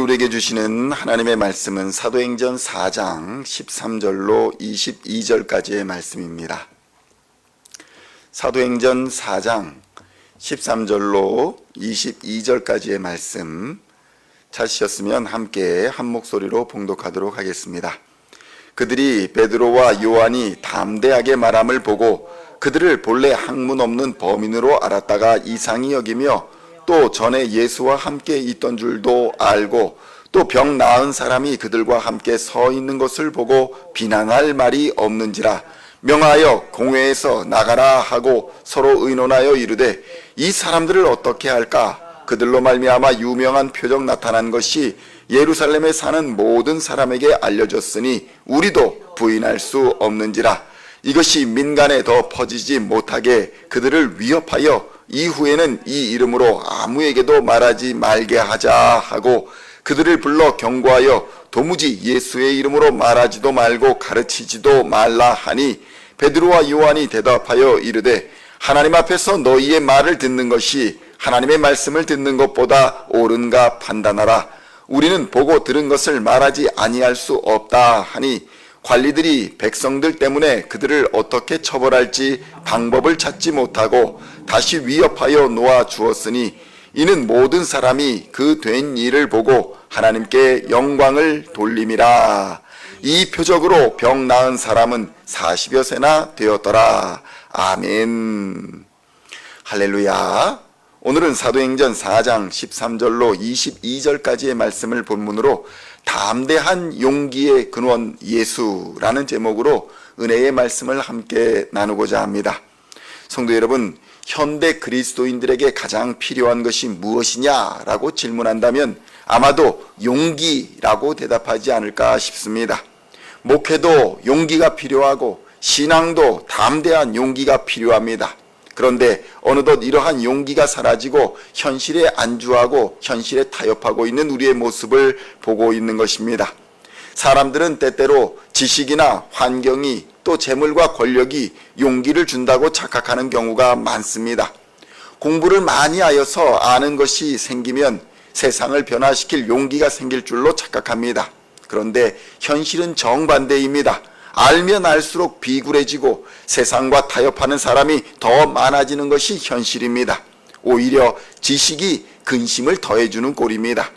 우리에게 주시는 하나님의 말씀은 사도행전 4장 13절로 22절까지의 말씀입니다. 사도행전 4장 13절로 22절까지의 말씀 찾으셨으면 함께 한 목소리로 봉독하도록 하겠습니다. 그들이 베드로와 요한이 담대하게 말함을 보고 그들을 본래 학문 없는 범인으로 알았다가 이상히 여기며 또 전에 예수와 함께 있던 줄도 알고 또 병 나은 사람이 그들과 함께 서 있는 것을 보고 비난할 말이 없는지라 명하여 공회에서 나가라 하고 서로 의논하여 이르되 이 사람들을 어떻게 할까? 그들로 말미암아 유명한 표적 나타난 것이 예루살렘에 사는 모든 사람에게 알려졌으니 우리도 부인할 수 없는지라. 이것이 민간에 더 퍼지지 못하게 그들을 위협하여 이후에는 이 이름으로 아무에게도 말하지 말게 하자 하고 그들을 불러 경고하여 도무지 예수의 이름으로 말하지도 말고 가르치지도 말라 하니 베드로와 요한이 대답하여 이르되 하나님 앞에서 너희의 말을 듣는 것이 하나님의 말씀을 듣는 것보다 옳은가 판단하라. 우리는 보고 들은 것을 말하지 아니할 수 없다 하니 관리들이 백성들 때문에 그들을 어떻게 처벌할지 방법을 찾지 못하고 다시 위협하여 놓아 주었으니 이는 모든 사람이 그 된 일을 보고 하나님께 영광을 돌림이라. 이 표적으로 병 나은 사람은 40여 세나 되었더라. 아멘. 할렐루야. 오늘은 사도행전 4장 13절로 22절까지의 말씀을 본문으로 담대한 용기의 근원 예수라는 제목으로 은혜의 말씀을 함께 나누고자 합니다. 성도 여러분, 현대 그리스도인들에게 가장 필요한 것이 무엇이냐라고 질문한다면 아마도 용기라고 대답하지 않을까 싶습니다. 목회도 용기가 필요하고 신앙도 담대한 용기가 필요합니다. 그런데 어느덧 이러한 용기가 사라지고 현실에 안주하고 현실에 타협하고 있는 우리의 모습을 보고 있는 것입니다. 사람들은 때때로 지식이나 환경이 또 재물과 권력이 용기를 준다고 착각하는 경우가 많습니다. 공부를 많이 하여서 아는 것이 생기면 세상을 변화시킬 용기가 생길 줄로 착각합니다. 그런데 현실은 정반대입니다. 알면 알수록 비굴해지고 세상과 타협하는 사람이 더 많아지는 것이 현실입니다. 오히려 지식이 근심을 더해주는 꼴입니다.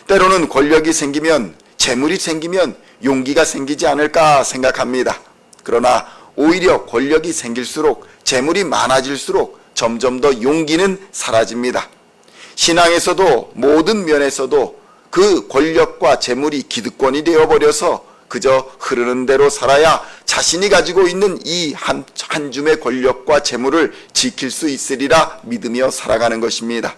때로는 권력이 생기면, 재물이 생기면 용기가 생기지 않을까 생각합니다. 그러나 오히려 권력이 생길수록, 재물이 많아질수록 점점 더 용기는 사라집니다. 신앙에서도 모든 면에서도 그 권력과 재물이 기득권이 되어버려서 그저 흐르는 대로 살아야 자신이 가지고 있는 이 한 줌의 권력과 재물을 지킬 수 있으리라 믿으며 살아가는 것입니다.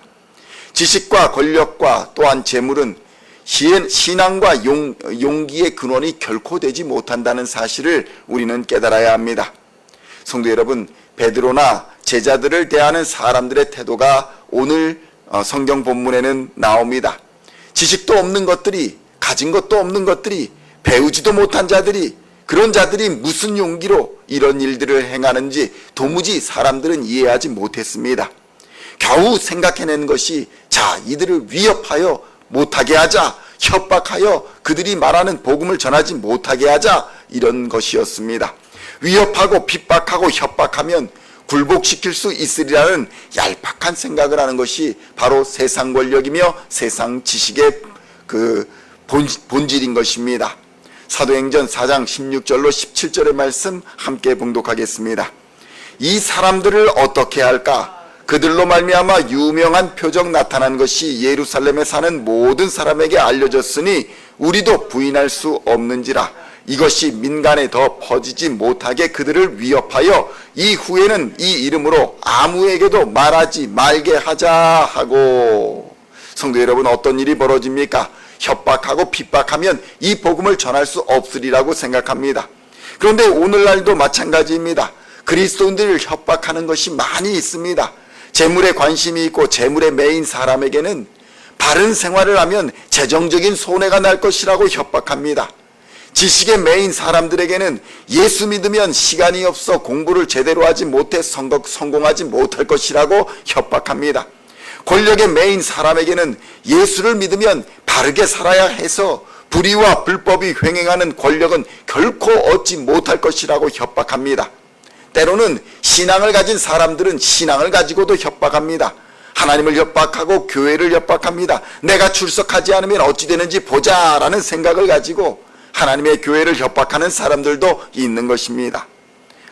지식과 권력과 또한 재물은 신앙과 용기의 근원이 결코 되지 못한다는 사실을 우리는 깨달아야 합니다. 성도 여러분, 베드로나 제자들을 대하는 사람들의 태도가 오늘 성경 본문에는 나옵니다. 지식도 없는 것들이, 가진 것도 없는 것들이, 배우지도 못한 자들이, 그런 자들이 무슨 용기로 이런 일들을 행하는지 도무지 사람들은 이해하지 못했습니다. 겨우 생각해낸 것이 자, 이들을 위협하여 못하게 하자, 협박하여 그들이 말하는 복음을 전하지 못하게 하자, 이런 것이었습니다. 위협하고 핍박하고 협박하면 굴복시킬 수 있으리라는 얄팍한 생각을 하는 것이 바로 세상 권력이며 세상 지식의 그 본질인 것입니다. 사도행전 4장 16절로 17절의 말씀 함께 봉독하겠습니다. 이 사람들을 어떻게 할까? 그들로 말미암아 유명한 표적 나타난 것이 예루살렘에 사는 모든 사람에게 알려졌으니 우리도 부인할 수 없는지라. 이것이 민간에 더 퍼지지 못하게 그들을 위협하여 이후에는 이 이름으로 아무에게도 말하지 말게 하자 하고. 성도 여러분, 어떤 일이 벌어집니까? 협박하고 핍박하면 이 복음을 전할 수 없으리라고 생각합니다. 그런데 오늘날도 마찬가지입니다. 그리스도인들을 협박하는 것이 많이 있습니다. 재물에 관심이 있고 재물에 매인 사람에게는 바른 생활을 하면 재정적인 손해가 날 것이라고 협박합니다. 지식에 매인 사람들에게는 예수 믿으면 시간이 없어 공부를 제대로 하지 못해 성공하지 못할 것이라고 협박합니다. 권력에 매인 사람에게는 예수를 믿으면 바르게 살아야 해서 불의와 불법이 횡행하는 권력은 결코 얻지 못할 것이라고 협박합니다. 때로는 신앙을 가진 사람들은 신앙을 가지고도 협박합니다. 하나님을 협박하고 교회를 협박합니다. 내가 출석하지 않으면 어찌 되는지 보자라는 생각을 가지고 하나님의 교회를 협박하는 사람들도 있는 것입니다.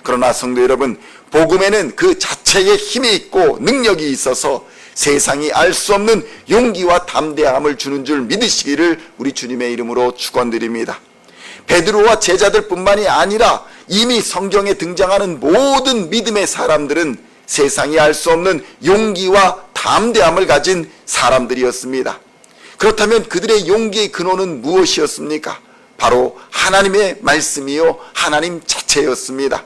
그러나 성도 여러분, 복음에는 그 자체의 힘이 있고 능력이 있어서 세상이 알 수 없는 용기와 담대함을 주는 줄 믿으시기를 우리 주님의 이름으로 축원드립니다. 베드로와 제자들 뿐만이 아니라 이미 성경에 등장하는 모든 믿음의 사람들은 세상이 알 수 없는 용기와 담대함을 가진 사람들이었습니다. 그렇다면 그들의 용기의 근원은 무엇이었습니까? 바로 하나님의 말씀이요 하나님 자체였습니다.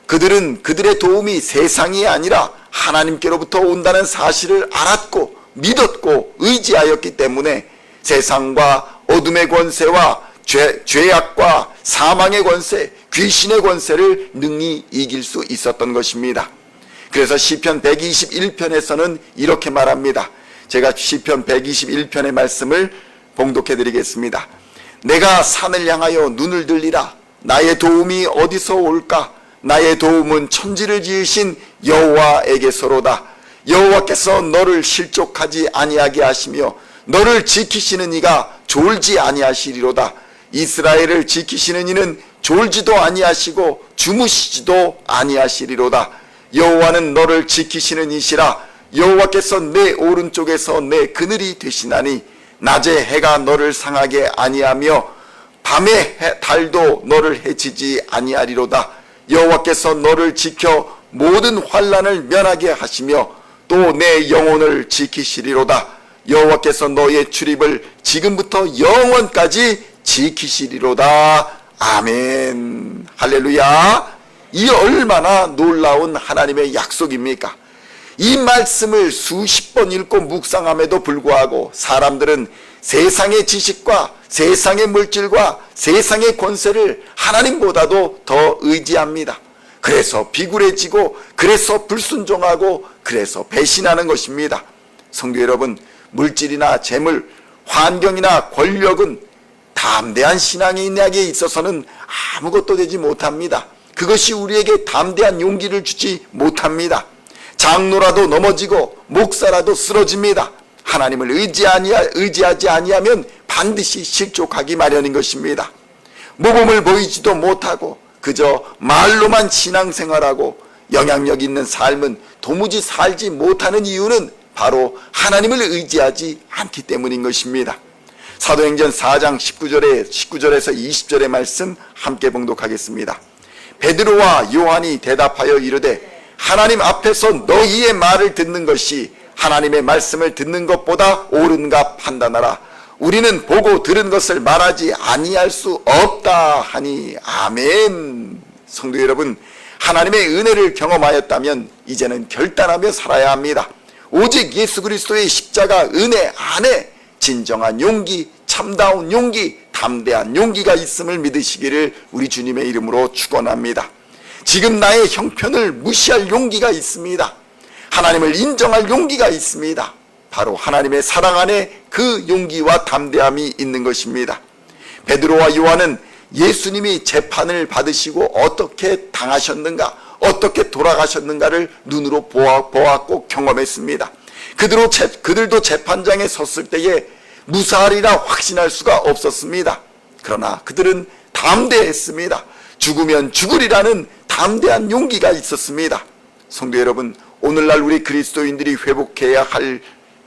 그들은 그들의 도움이 세상이 아니라 하나님께로부터 온다는 사실을 알았고 믿었고 의지하였기 때문에 세상과 어둠의 권세와 죄악과 사망의 권세, 귀신의 권세를 능히 이길 수 있었던 것입니다. 그래서 시편 121편에서는 이렇게 말합니다. 제가 시편 121편의 말씀을 봉독해 드리겠습니다. 내가 산을 향하여 눈을 들리라. 나의 도움이 어디서 올까? 나의 도움은 천지를 지으신 여호와에게서로다. 여호와께서 너를 실족하지 아니하게 하시며 너를 지키시는 이가 졸지 아니하시리로다. 이스라엘을 지키시는 이는 졸지도 아니하시고 주무시지도 아니하시리로다. 여호와는 너를 지키시는 이시라. 여호와께서 내 오른쪽에서 내 그늘이 되시나니 낮에 해가 너를 상하게 아니하며 밤에 달도 너를 해치지 아니하리로다. 여호와께서 너를 지켜 모든 환난을 면하게 하시며 또 내 영혼을 지키시리로다. 여호와께서 너의 출입을 지금부터 영원까지 지키시리로다. 아멘. 할렐루야. 이 얼마나 놀라운 하나님의 약속입니까? 이 말씀을 수십 번 읽고 묵상함에도 불구하고 사람들은 세상의 지식과 세상의 물질과 세상의 권세를 하나님보다도 더 의지합니다. 그래서 비굴해지고 그래서 불순종하고 그래서 배신하는 것입니다. 성도 여러분, 물질이나 재물, 환경이나 권력은 담대한 신앙인에게 있어서는 아무것도 되지 못합니다. 그것이 우리에게 담대한 용기를 주지 못합니다. 장로라도 넘어지고 목사라도 쓰러집니다. 하나님을 의지하지 아니하면 반드시 실족하기 마련인 것입니다. 모범을 보이지도 못하고 그저 말로만 신앙생활하고 영향력 있는 삶은 도무지 살지 못하는 이유는 바로 하나님을 의지하지 않기 때문인 것입니다. 사도행전 4장 19절에서 20절의 말씀 함께 봉독하겠습니다. 베드로와 요한이 대답하여 이르되 하나님 앞에서 너희의 말을 듣는 것이 하나님의 말씀을 듣는 것보다 옳은가 판단하라. 우리는 보고 들은 것을 말하지 아니할 수 없다 하니. 아멘. 성도 여러분, 하나님의 은혜를 경험하였다면 이제는 결단하며 살아야 합니다. 오직 예수 그리스도의 십자가 은혜 안에 진정한 용기, 참다운 용기, 담대한 용기가 있음을 믿으시기를 우리 주님의 이름으로 축원합니다. 지금 나의 형편을 무시할 용기가 있습니다. 하나님을 인정할 용기가 있습니다. 바로 하나님의 사랑 안에 그 용기와 담대함이 있는 것입니다. 베드로와 요한은 예수님이 재판을 받으시고 어떻게 당하셨는가, 어떻게 돌아가셨는가를 눈으로 보았고 경험했습니다. 그들도 재판장에 섰을 때에 무사하리라 확신할 수가 없었습니다. 그러나 그들은 담대했습니다. 죽으면 죽으리라는 담대한 용기가 있었습니다. 성도 여러분, 오늘날 우리 그리스도인들이 회복해야 할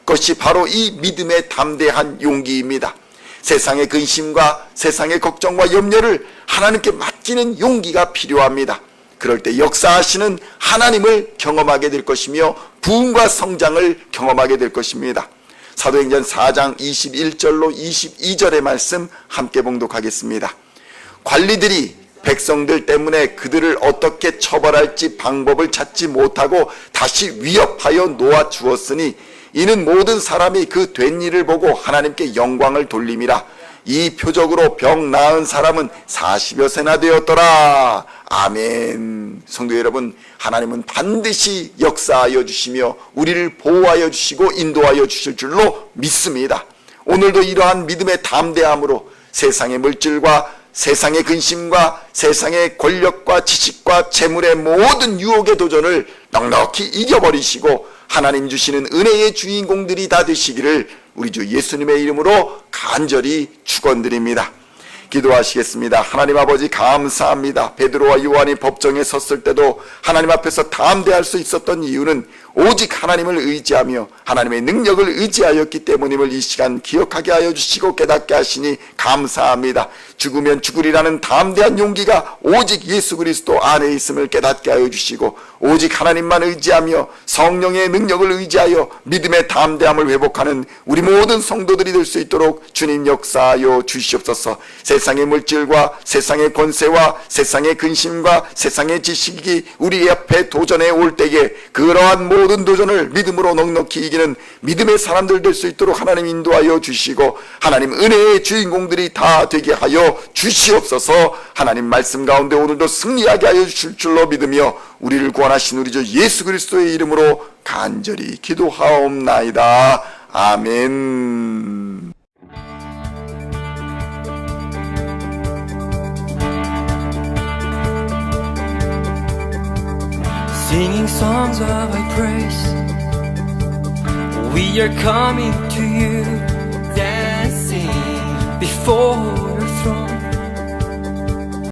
것이 바로 이 믿음의 담대한 용기입니다. 세상의 근심과 세상의 걱정과 염려를 하나님께 맡기는 용기가 필요합니다. 그럴 때 역사하시는 하나님을 경험하게 될 것이며 부흥과 성장을 경험하게 될 것입니다. 사도행전 4장 21절로 22절의 말씀 함께 봉독하겠습니다. 관리들이 백성들 때문에 그들을 어떻게 처벌할지 방법을 찾지 못하고 다시 위협하여 놓아주었으니 이는 모든 사람이 그 된 일을 보고 하나님께 영광을 돌림이라. 이 표적으로 병 나은 사람은 40여 세나 되었더라. 아멘. 성도 여러분, 하나님은 반드시 역사하여 주시며 우리를 보호하여 주시고 인도하여 주실 줄로 믿습니다. 오늘도 이러한 믿음의 담대함으로 세상의 물질과 세상의 근심과 세상의 권력과 지식과 재물의 모든 유혹의 도전을 넉넉히 이겨버리시고 하나님 주시는 은혜의 주인공들이 다 되시기를 우리 주 예수님의 이름으로 간절히 축원드립니다. 기도하시겠습니다. 하나님 아버지 감사합니다. 베드로와 요한이 법정에 섰을 때도 하나님 앞에서 담대할 수 있었던 이유는 오직 하나님을 의지하며 하나님의 능력을 의지하였기 때문임을 이 시간 기억하게 하여 주시고 깨닫게 하시니 감사합니다. 죽으면 죽으리라는 담대한 용기가 오직 예수 그리스도 안에 있음을 깨닫게 하여 주시고 오직 하나님만 의지하며 성령의 능력을 의지하여 믿음의 담대함을 회복하는 우리 모든 성도들이 될 수 있도록 주님 역사하여 주시옵소서. 세상의 물질과 세상의 권세와 세상의 근심과 세상의 지식이 우리 앞에 도전해 올 때에 그러한 모든 도전을 믿음으로 넉넉히 이기는 믿음의 사람들 될 수 있도록 하나님 인도하여 주시고 하나님 은혜의 주인공들이 다 되게 하여 주시옵소서. 하나님 말씀 가운데 오늘도 승리하게 하여 주실 줄로 믿으며 우리를 구원하신 우리 주 예수 그리스도의 이름으로 간절히 기도하옵나이다. 아멘. Singing songs of thy praise, we are coming to you, dancing before